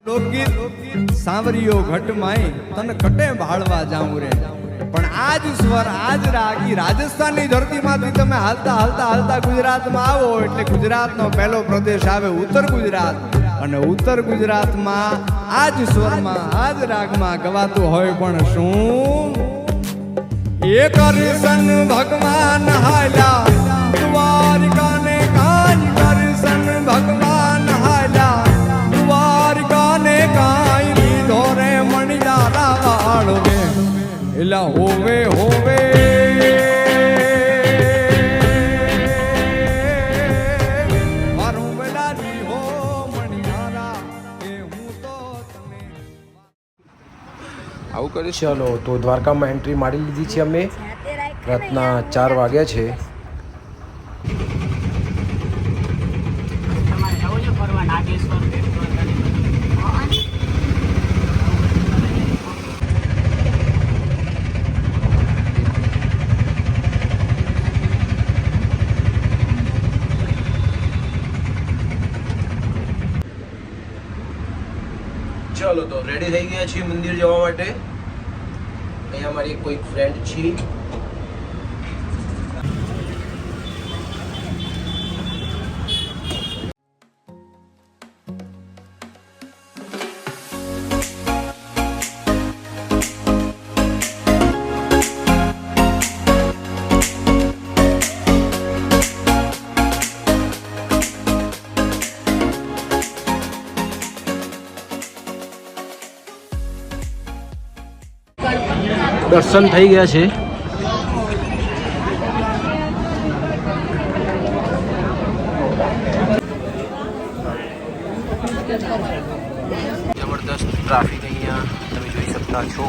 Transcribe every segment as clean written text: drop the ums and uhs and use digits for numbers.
લોકગીત સાંવરિયો ઘટ માય તન કટે ભાળવા જાઉં રે પણ આજ સ્વર આજ રાગી રાજસ્થાનની ધરતીમાંથી તમે હાલતા હાલતા હાલતા ગુજરાતમાં આવો એટલે ગુજરાતનો પહેલો પ્રદેશ આવે ઉત્તર ગુજરાત અને ઉત્તર ગુજરાતમાં આજ સ્વરમાં આજ રાગમાં ગવાતું હોય પણ શું એક કરશન ભગવાન હાલ્યા દ્વારકાને કાજ કરશન ભગવાન હાલ્યા દ્વારકાને કાઈ લીધો રે મણિયારા વાળવે એલા હોવે હોવે મારું વેલાજી હો મણિયારા કે હું તો તને આવું કરે છે. ચાલો તો દ્વારકામાં એન્ટ્રી મારી લીધી છે અમે. રાતના 4 વાગ્યા છે. ચાલો તો રેડી થઈ ગયા છીએ મંદિર જવા માટે. અહીંયા મારી કોઈ ફ્રેન્ડ છે. દર્શન થઈ ગયા છે. જબરદસ્ત ટ્રાફિક અહીંયા તમે જોઈ શકતા છો.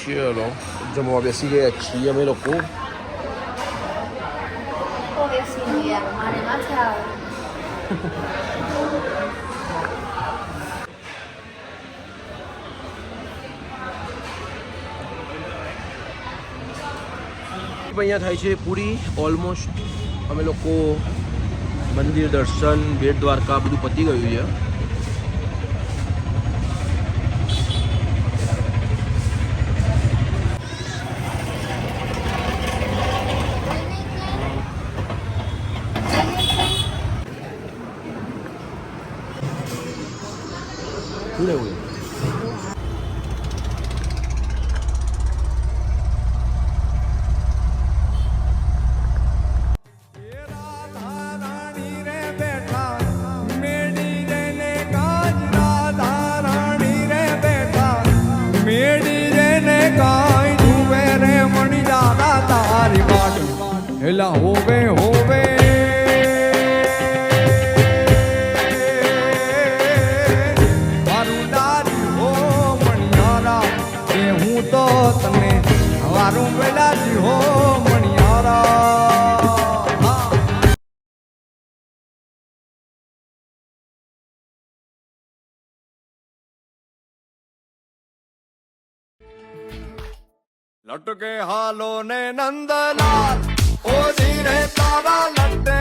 ચલો જમવા બેસી ગયા છીએ અમે લોકો. અહીંયા થાય છે પૂરી. ઓલમોસ્ટ અમે લોકો મંદિર દર્શન બેટ દ્વારકા બધું પતી ગયું છે. શું લેવું એલા હોવે હોવે મારું દાર લટકે હાલો ને નંદલાલ ઓ ધીરે તારા લટે